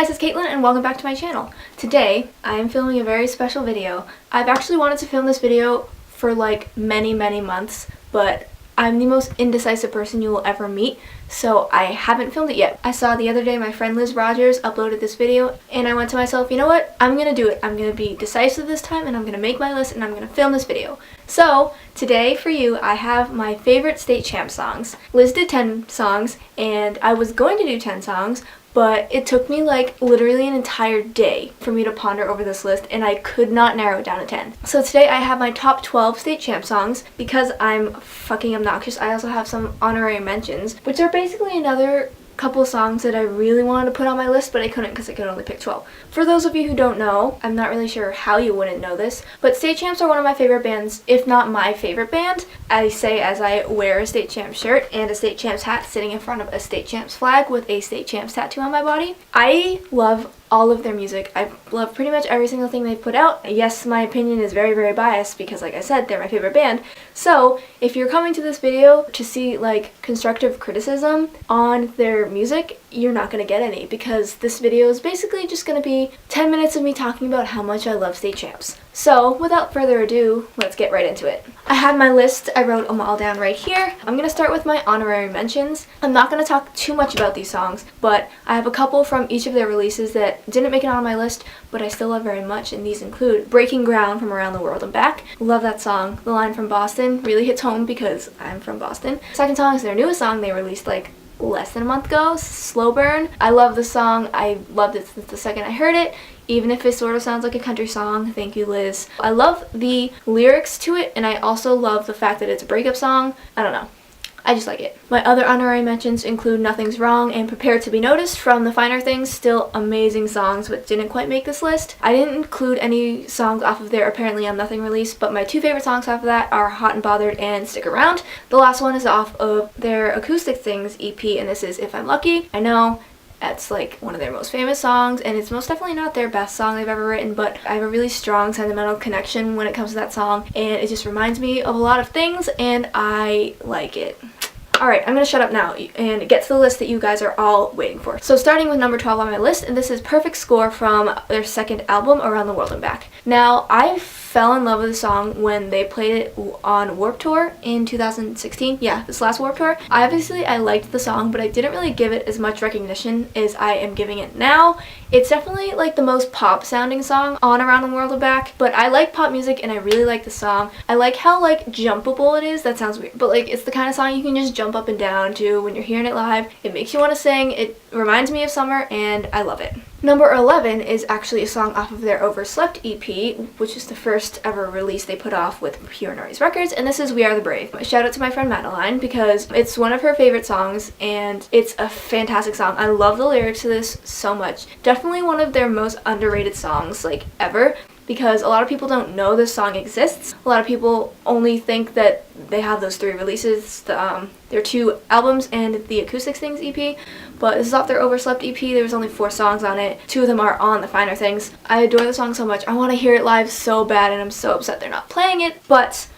Hey guys, it's Caitlin and welcome back to my channel. Today, I am filming a very special video. I've actually wanted to film this video for like many months, but I'm the most indecisive person you will ever meet, so I haven't filmed it yet. I saw the other day my friend Liz Rogers uploaded this video, and I went to myself, you know what? I'm gonna do it. I'm gonna be decisive this time, and I'm gonna make my list, and I'm gonna film this video. So, today for you, I have my favorite state champ songs. Liz did 10 songs, and I was going to do 10 songs, but it took me like literally an entire day for me to ponder over this list, and I could not narrow it down to 10. So today I have my top 12 state champ songs. Because I'm fucking obnoxious, I also have some honorary mentions, which are basically another couple songs that I really wanted to put on my list, but I couldn't because I could only pick 12. For those of you who don't know, I'm not really sure how you wouldn't know this, but State Champs are one of my favorite bands, if not my favorite band. I say as I wear a State Champs shirt and a State Champs hat sitting in front of a State Champs flag with a State Champs tattoo on my body. I love all of their music. I love pretty much every single thing they've put out. Yes, my opinion is very biased because, like I said, they're my favorite band. So if you're coming to this video to see like constructive criticism on their music, you're not gonna get any, because this video is basically just gonna be 10 minutes of me talking about how much I love State Champs. So without further ado, let's get right into it. I have my list. I wrote them all down right here. I'm gonna start with my honorary mentions. I'm not gonna talk too much about these songs, but I have a couple from each of their releases that didn't make it on my list, but I still love very much, and these include Breaking Ground from Around the World and Back. Love that song. The line from Boston really hits home because I'm from Boston. Second song is their newest song they released like less than a month ago, Slow Burn. I love the song. I loved it since the second I heard it, even if it sort of sounds like a country song. Thank you, Liz. I love the lyrics to it, and I also love the fact that it's a breakup song. I don't know. I just like it. My other honorary mentions include Nothing's Wrong and Prepared to Be Noticed from The Finer Things. Still amazing songs, but didn't quite make this list. I didn't include any songs off of their Apparently I'm Nothing release, but my two favorite songs off of that are Hot and Bothered and Stick Around. The last one is off of their Acoustic Things EP, and this is If I'm Lucky. I know that's like one of their most famous songs, and it's most definitely not their best song they've ever written, but I have a really strong sentimental connection when it comes to that song, and it just reminds me of a lot of things, and I like it. Alright, I'm gonna shut up now and get to the list that you guys are all waiting for. So starting with number 12 on my list, and this is Perfect Score from their second album, Around the World and Back. Now, I fell in love with the song when they played it on Warped Tour in 2016. Yeah, this last Warped Tour. Obviously, I liked the song, but I didn't really give it as much recognition as I am giving it now. It's definitely like the most pop sounding song on Around the World and Back, but I like pop music and I really like the song. I like how like jumpable it is. That sounds weird, but like it's the kind of song you can just jump up and down to when you're hearing it live. It makes you want to sing. It reminds me of summer, and I love it. Number 11 is actually a song off of their Overslept EP, which is the first ever release they put off with Pure Noise Records, and this is We Are the Brave. Shout out to my friend Madeline because it's one of her favorite songs, and it's a fantastic song. I love the lyrics to this so much. Definitely one of their most underrated songs like ever, because a lot of people don't know this song exists. A lot of people only think that they have those 3 releases, their 2 albums and the Acoustic Things EP, but this is off their Overslept EP. There's only 4 songs on it. 2 of them are on The Finer Things. I adore the song so much. I want to hear it live so bad, and I'm so upset they're not playing it, but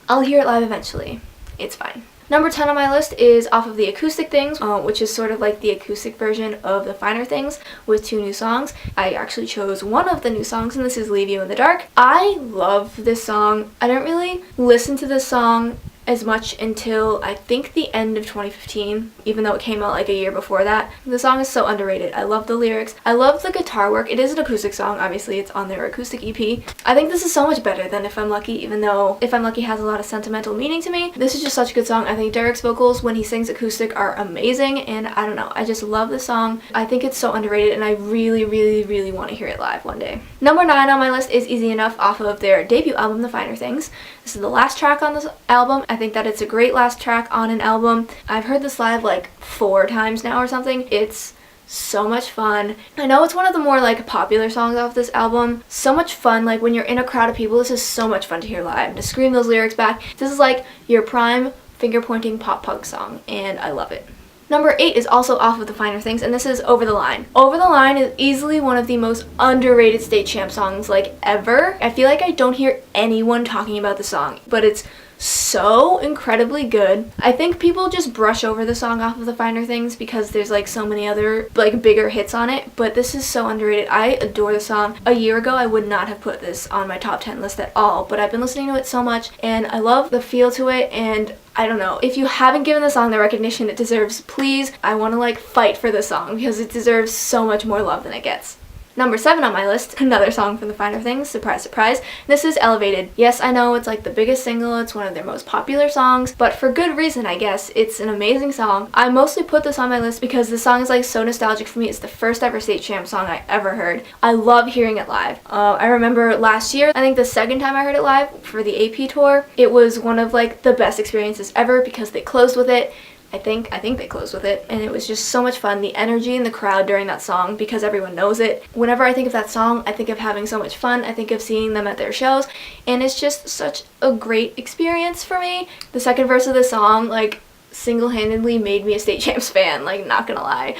I'll hear it live eventually. It's fine. Number 10 on my list is off of the Acoustic Things, which is sort of like the acoustic version of The Finer Things with 2 new songs. I actually chose one of the new songs, and this is Leave You in the Dark. I love this song. I didn't really listen to this song as much until I think the end of 2015, even though it came out like a year before that. The song is so underrated. I love the lyrics. I love the guitar work. It is an acoustic song, obviously it's on their acoustic EP. I think this is so much better than If I'm Lucky, even though If I'm Lucky has a lot of sentimental meaning to me. This is just such a good song. I think Derek's vocals when he sings acoustic are amazing, and I don't know, I just love the song. I think it's so underrated, and I really want to hear it live one day. Number 9 on my list is Easy Enough off of their debut album, The Finer Things. This is the last track on this album. I think that it's a great last track on an album. I've heard this live like 4 times now or something. It's so much fun. I know it's one of the more like popular songs off this album. So much fun. Like when you're in a crowd of people, this is so much fun to hear live, to scream those lyrics back. This is like your prime finger pointing pop punk song, and I love it. Number 8 is also off of The Finer Things, and this is Over the Line. Over the Line is easily one of the most underrated State Champ songs like ever. I feel like I don't hear anyone talking about the song, but it's so incredibly good. I think people just brush over the song off of The Finer Things because there's like so many other like bigger hits on it, but this is so underrated. I adore the song. A year ago I would not have put this on my top 10 list at all, but I've been listening to it so much and I love the feel to it, and I don't know, if you haven't given the song the recognition it deserves, please, I want to like fight for the song because it deserves so much more love than it gets. Number 7 on my list, another song from The Finer Things, surprise, surprise. This is Elevated. Yes, I know it's like the biggest single, it's one of their most popular songs, but for good reason, I guess. It's an amazing song. I mostly put this on my list because the song is like so nostalgic for me. It's the first ever State Champ song I ever heard. I love hearing it live. I remember last year, I think the second time I heard it live for the AP tour, it was one of like the best experiences ever because they closed with it. I think they closed with it, and it was just so much fun. The energy in the crowd during that song, because everyone knows it. Whenever I think of that song, I think of having so much fun. I think of seeing them at their shows, and it's just such a great experience for me. The second verse of the song, like, single-handedly made me a State Champs fan, like, not gonna lie.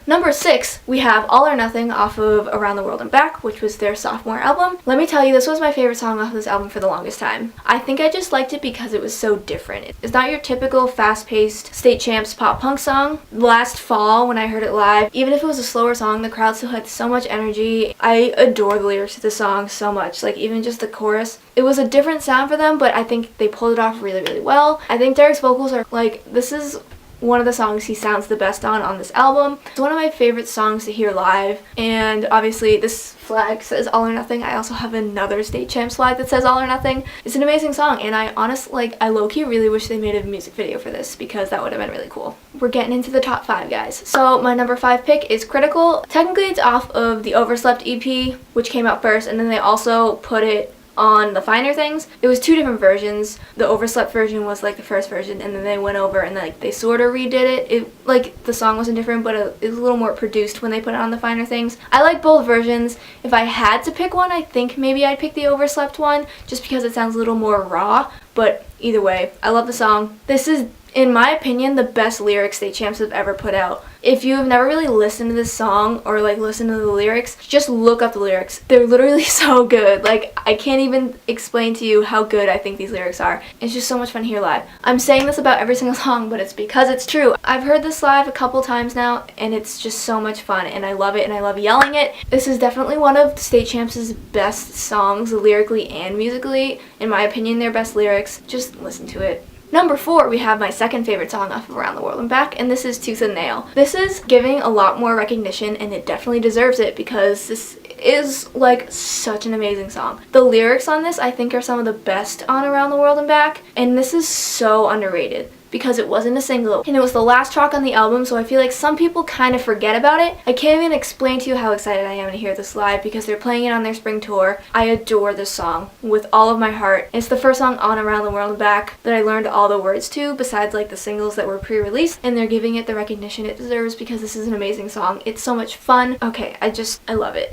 Number 6, we have All or Nothing off of Around the World and Back, which was their sophomore album. Let me tell you, this was my favorite song off of this album for the longest time. I think I just liked it because it was so different. It's not your typical fast-paced State Champs pop-punk song. Last fall, when I heard it live, even if it was a slower song, the crowd still had so much energy. I adore the lyrics to the song so much, like even just the chorus. It was a different sound for them, but I think they pulled it off really, really well. I think Derek's vocals are like, this is one of the songs he sounds the best on this album. It's one of my favorite songs to hear live, and obviously this flag says All or Nothing. I also have another State Champs flag that says All or Nothing. It's an amazing song, and I honestly, I low-key really wish they made a music video for this because that would have been really cool. We're getting into the top 5, guys. So my number 5 pick is Critical. Technically it's off of the Overslept EP, which came out first, and then they also put it on The Finer Things. It was 2 different versions. The Overslept version was like the first version, and then they went over and like they sort of redid it. It like the song wasn't different, but it was a little more produced when they put it on The Finer Things. I like both versions. If I had to pick one, I think maybe I'd pick the Overslept one just because it sounds a little more raw, but either way, I love the song. This is, in my opinion, the best lyrics State Champs have ever put out. If you have never really listened to this song or like listened to the lyrics, just look up the lyrics. They're literally so good. Like, I can't even explain to you how good I think these lyrics are. It's just so much fun to hear live. I'm saying this about every single song, but it's because it's true. I've heard this live a couple times now, and it's just so much fun, and I love it, and I love yelling it. This is definitely one of State Champs' best songs, lyrically and musically. In my opinion, their best lyrics. Just listen to it. Number 4, we have my second favorite song off of Around the World and Back, and this is Tooth and Nail. This is giving a lot more recognition, and it definitely deserves it because this is like such an amazing song. The lyrics on this I think are some of the best on Around the World and Back, and this is so underrated because it wasn't a single, and it was the last track on the album, so I feel like some people kind of forget about it. I can't even explain to you how excited I am to hear this live because they're playing it on their spring tour. I adore this song with all of my heart. It's the first song on Around the World and Back that I learned all the words to, besides like the singles that were pre-released, and they're giving it the recognition it deserves because this is an amazing song. It's so much fun. Okay, I love it.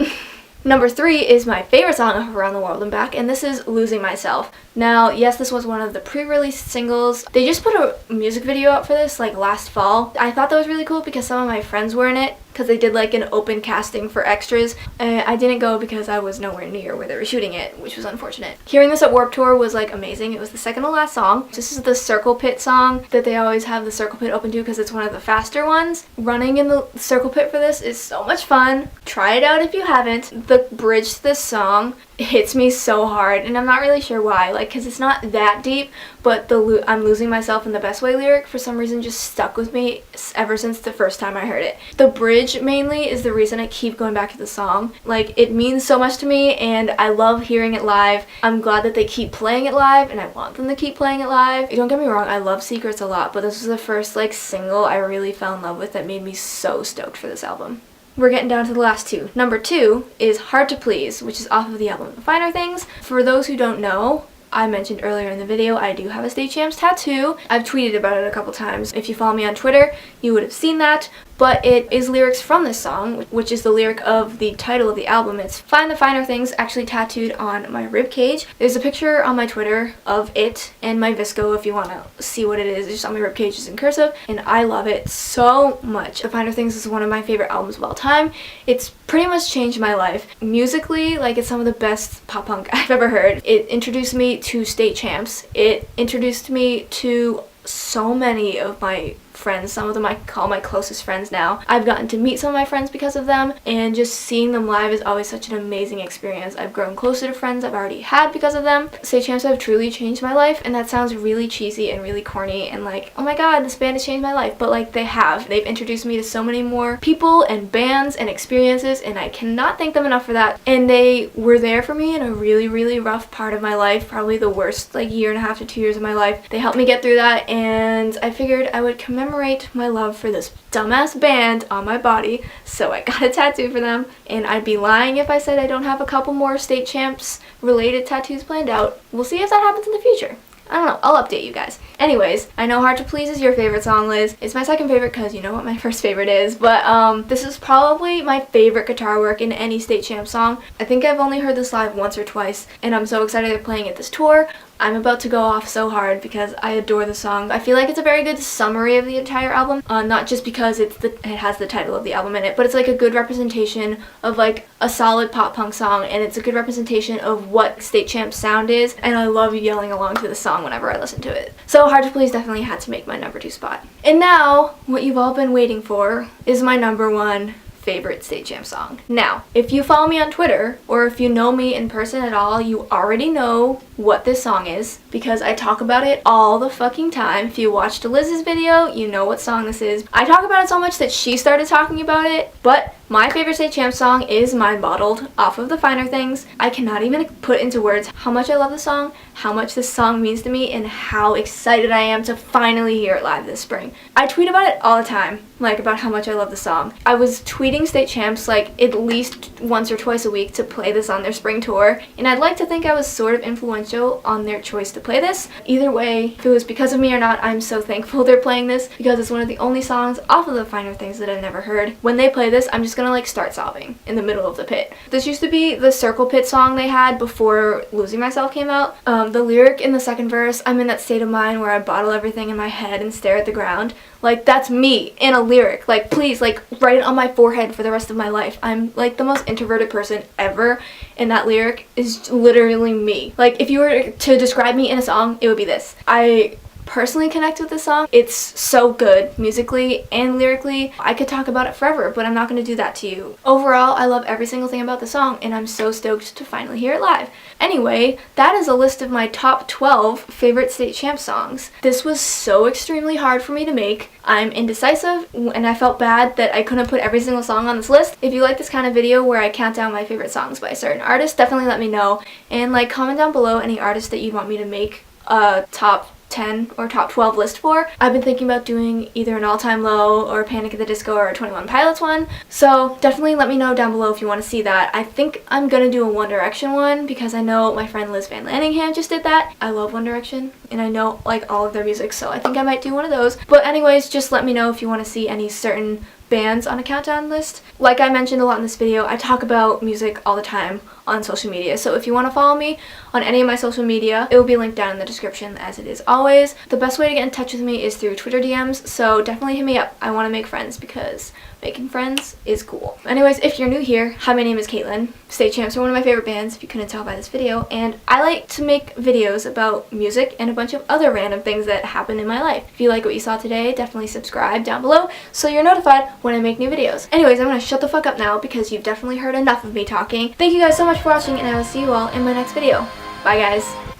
Number 3 is my favorite song of Around the World and Back, and this is Losing Myself. Now, yes, this was one of the pre-released singles. They just put a music video out for this like last fall. I thought that was really cool because some of my friends were in it because they did like an open casting for extras. I didn't go because I was nowhere near where they were shooting it, which was unfortunate. Hearing this at Warped Tour was like amazing. It was the second to last song. This is the Circle Pit song that they always have the Circle Pit open to because it's one of the faster ones. Running in the Circle Pit for this is so much fun. Try it out if you haven't. The bridge to this song hits me so hard, and I'm not really sure why, like, because it's not that deep, but the I'm losing myself in the best way lyric for some reason just stuck with me ever since the first time I heard it. The bridge mainly is the reason I keep going back to the song. Like, it means so much to me, and I love hearing it live. I'm glad that they keep playing it live, and I want them to keep playing it live. Don't get me wrong, I love Secrets a lot, but this was the first like single I really fell in love with that made me so stoked for this album. We're getting down to the last 2. Number 2 is Hard to Please, which is off of the album The Finer Things. For those who don't know, I mentioned earlier in the video, I do have a State Champs tattoo. I've tweeted about it a couple times. If you follow me on Twitter, you would have seen that. but it is lyrics from this song, which is the lyric of the title of the album. It's Find the Finer Things, actually tattooed on my rib cage. There's a picture on my Twitter of it and my Visco if you want to see what it is. It's just on my rib cage, it's in cursive, and I love it so much. The Finer Things is one of my favorite albums of all time. It's pretty much changed my life. Musically, like, it's some of the best pop punk I've ever heard. It introduced me to State Champs. It introduced me to so many of my friends. Some of them I call my closest friends now. I've gotten to meet some of my friends because of them, and just seeing them live is always such an amazing experience. I've grown closer to friends I've already had because of them. State Champs have truly changed my life, and that sounds really cheesy and really corny and like, oh my god, this band has changed my life, but like, they have. They've introduced me to so many more people and bands and experiences, and I cannot thank them enough for that. And they were there for me in a really, really rough part of my life, probably the worst like year and a half to 2 years of my life. They helped me get through that, and I figured I would commemorate my love for this dumbass band on my body, so I got a tattoo for them, and I'd be lying if I said I don't have a couple more State Champs related tattoos planned out. We'll see if that happens in the future. I don't know, I'll update you guys. Anyways, I know Hard to Please is your favorite song, Liz. It's my second favorite because you know what my first favorite is, but this is probably my favorite guitar work in any State Champ song. I think I've only heard this live once or twice, and I'm so excited they're playing it this tour. I'm about to go off so hard because I adore the song. I feel like it's a very good summary of the entire album, not just because it has the title of the album in it, but it's like a good representation of like a solid pop punk song, and it's a good representation of what State Champ's sound is, and I love yelling along to the song whenever I listen to it. So Hard to Please definitely had to make my number 2 spot. And now, what you've all been waiting for is my number 1 favorite State Champ song. Now, if you follow me on Twitter, or if you know me in person at all, you already know what this song is, because I talk about it all the fucking time. If you watched Liz's video, you know what song this is. I talk about it so much that she started talking about it, but my favorite State Champ song is Mind Bottled off of The Finer Things. I cannot even put into words how much I love the song, how much this song means to me, and how excited I am to finally hear it live this spring. I tweet about it all the time, like about how much I love the song. I was tweeting State Champs like at least once or twice a week to play this on their spring tour, and I'd like to think I was sort of influential on their choice to play this. Either way, if it was because of me or not, I'm so thankful they're playing this, because it's one of the only songs off of The Finer Things that I've never heard. When they play this, I'm just gonna like start sobbing in the middle of the pit. This used to be the Circle Pit song they had before Losing Myself came out. The lyric in the second verse, I'm in that state of mind where I bottle everything in my head and stare at the ground. Like, that's me in a lyric. Like, please, like, write it on my forehead for the rest of my life. I'm like the most introverted person ever, and that lyric is literally me. Like, if you were to describe me in a song, it would be this. I personally connect with this song. It's so good musically and lyrically. I could talk about it forever, but I'm not going to do that to you. Overall, I love every single thing about the song, and I'm so stoked to finally hear it live. Anyway, that is a list of my top 12 favorite State Champ songs. This was so extremely hard for me to make. I'm indecisive, and I felt bad that I couldn't put every single song on this list. If you like this kind of video where I count down my favorite songs by a certain artist, definitely let me know, and like comment down below any artists that you'd want me to make a top 10 or top 12 list for. I've been thinking about doing either an All-Time Low or Panic at the Disco or a 21 Pilots one, so definitely let me know down below if you want to see that. I think I'm gonna do a One Direction one because I know my friend Liz Van Lanningham just did that. I love One Direction and I know like all of their music, so I think I might do one of those. But anyways, just let me know if you want to see any certain bands on a countdown list. Like I mentioned a lot in this video, I talk about music all the time on social media, so if you want to follow me on any of my social media, it will be linked down in the description as it is always. The best way to get in touch with me is through Twitter DMs, so definitely hit me up. I want to make friends because making friends is cool. Anyways, if you're new here, hi, my name is Caitlin. State Champs are one of my favorite bands, if you couldn't tell by this video, and I like to make videos about music and a bunch of other random things that happen in my life. If you like what you saw today, definitely subscribe down below so you're notified when I make new videos. Anyways, I'm gonna shut the fuck up now because you've definitely heard enough of me talking. Thank you guys so much for watching, and I will see you all in my next video. Bye guys.